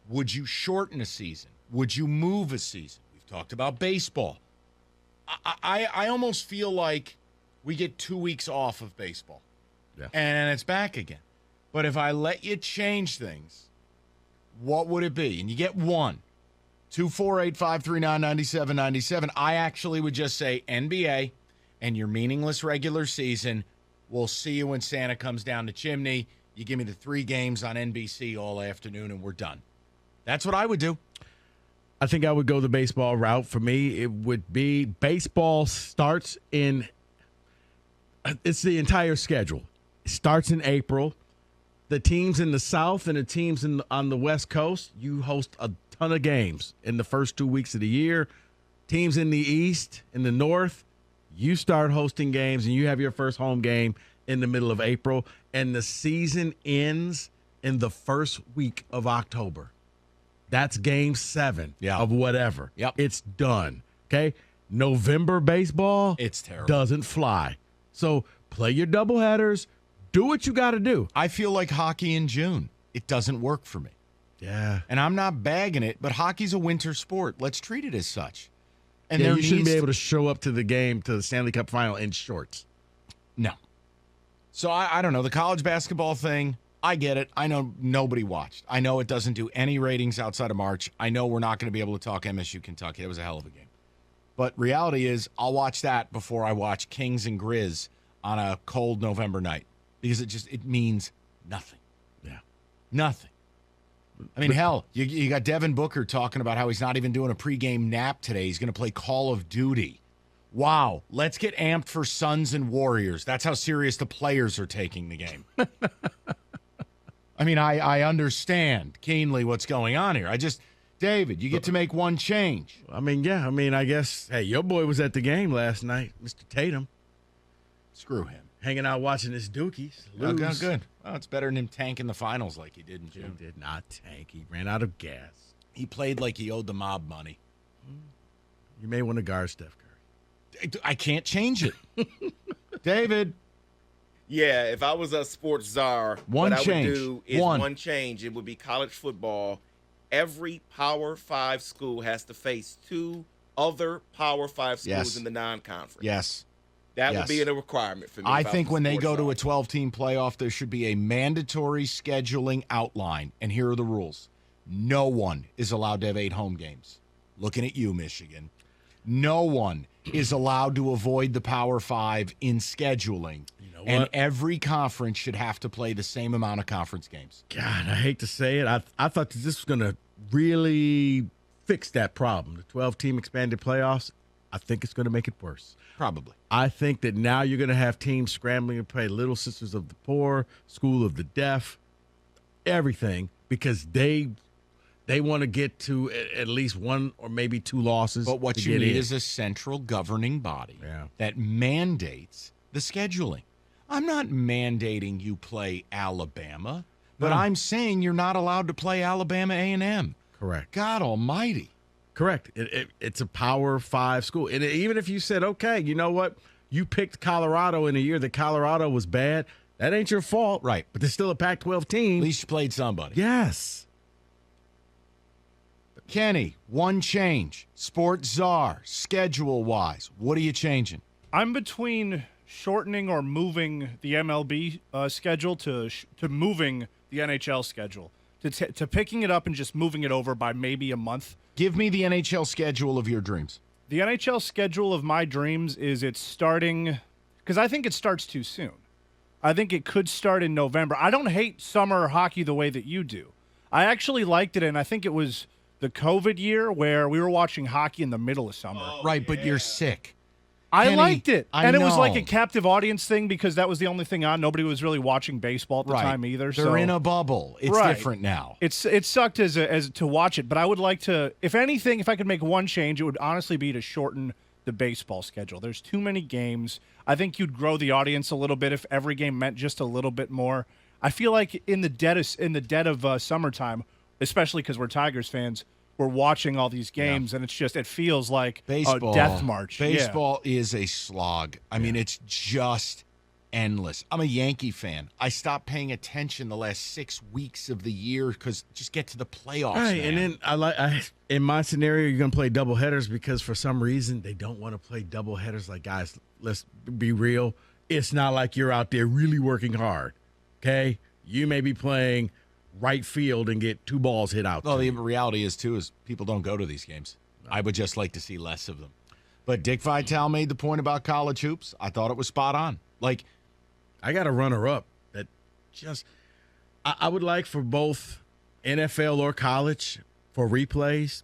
Would you shorten a season? Would you move a season? We've talked about baseball. I almost feel like we get 2 weeks off of baseball. Yeah. And it's back again. But if I let you change things, what would it be? And you get one. 248-539-9797. I actually would just say NBA and your meaningless regular season. We'll see you when Santa comes down the chimney. You give me the 3 games on NBC all afternoon, and we're done. That's what I would do. I think I would go the baseball route. For me, it would be baseball starts in – it's the entire schedule. It starts in April. The teams in the South and the teams on the West Coast, you host a ton of games in the first 2 weeks of the year. Teams in the East, in the North, you start hosting games and you have your first home game in the middle of April. And the season ends in the first week of October. That's game 7 of whatever. Yep. It's done. Okay? November baseball, it's terrible. Doesn't fly. So play your doubleheaders. Do what you got to do. I feel like hockey in June. It doesn't work for me. Yeah. And I'm not bagging it, but hockey's a winter sport. Let's treat it as such. And you shouldn't be able to show up to the game, to the Stanley Cup final in shorts. No. So I don't know. The college basketball thing, I get it. I know nobody watched. I know it doesn't do any ratings outside of March. I know we're not going to be able to talk MSU Kentucky. It was a hell of a game. But reality is I'll watch that before I watch Kings and Grizz on a cold November night. Because it means nothing. Yeah. Nothing. I mean, hell, you got Devin Booker talking about how he's not even doing a pregame nap today. He's going to play Call of Duty. Wow. Let's get amped for Suns and Warriors. That's how serious the players are taking the game. I mean, I understand keenly what's going on here. David, you get to make one change. I mean, yeah. I mean, I guess, hey, your boy was at the game last night, Mr. Tatum. Screw him. Hanging out watching his Dookies lose. Oh, good. Well, it's better than him tanking the finals like he did in June. He did not tank. He ran out of gas. He played like he owed the mob money. You may want to guard Steph Curry. I can't change it. David. Yeah, if I was a sports czar, what I would do is one change. It would be college football. Every Power 5 school has to face 2 other Power 5 schools in the non-conference. Yes. That would be a requirement for me. I think when they go to a 12-team playoff, there should be a mandatory scheduling outline. And here are the rules. No one is allowed to have 8 home games. Looking at you, Michigan. No one is allowed to avoid the Power 5 in scheduling. You know what? And every conference should have to play the same amount of conference games. God, I hate to say it. I thought that this was going to really fix that problem. The 12-team expanded playoffs, I think it's going to make it worse. Probably. I think that now you're going to have teams scrambling to play Little Sisters of the Poor, School of the Deaf, everything, because they want to get to at least 1 or maybe 2 losses. But what you need is a central governing body that mandates the scheduling. I'm not mandating you play Alabama, but I'm saying you're not allowed to play Alabama A&M. Correct. God almighty. Correct. It's a Power 5 school. And even if you said, okay, you know what? You picked Colorado in a year that Colorado was bad. That ain't your fault. Right. But there's still a Pac-12 team. At least you played somebody. Yes. Kenny, one change. Sports czar, schedule-wise. What are you changing? I'm between shortening or moving the MLB schedule to moving the NHL schedule. To picking it up and just moving it over by maybe a month. Give me the NHL schedule of your dreams. The NHL schedule of my dreams is it's starting, because I think it starts too soon. I think it could start in November. I don't hate summer hockey the way that you do. I actually liked it, and I think it was the COVID year where we were watching hockey in the middle of summer. Right, but you're sick. I liked it. I and it know. was like a captive audience thing because that was the only thing on. Nobody was really watching baseball at the time either. They're in a bubble. It's different now. It sucked as to watch it, but I would like to, if anything, if I could make one change, it would honestly be to shorten the baseball schedule. There's too many games. I think you'd grow the audience a little bit if every game meant just a little bit more. I feel like in the dead of summertime, especially because we're Tigers fans, we're watching all these games, and it feels like baseball, a death march. Baseball is a slog. I mean, it's just endless. I'm a Yankee fan. I stopped paying attention the last 6 weeks of the year because just get to the playoffs. Right, man. and then in my scenario, you're going to play double headers because for some reason they don't want to play double headers. Like, guys, let's be real. It's not like you're out there really working hard, okay? You may be playing right field and get 2 balls hit out. Well, to the you. reality is, too, is people don't go to these games. I would just like to see less of them. But Dick Vitale made the point about college hoops. I thought it was spot on. Like, I got a runner-up that just I would like for both NFL or college for replays.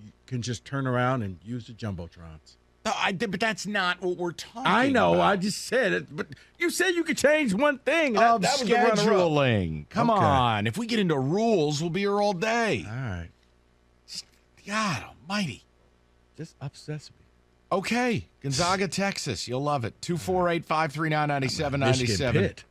You can just turn around and use the jumbotrons. but that's not what we're talking I know. about. I just said it, but you said you could change one thing. That was the runner-up. Scheduling. Come Okay. on. If we get into rules, we'll be here all day. All right, God almighty. just upsets me. Okay. Gonzaga, Texas. You'll love it. 248-539-9797. Michigan, Pitt.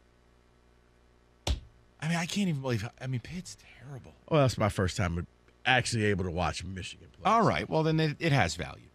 I mean, I can't even believe. Pitt's terrible. Well, that's my first time actually able to watch Michigan play. All right. Well, then it has value.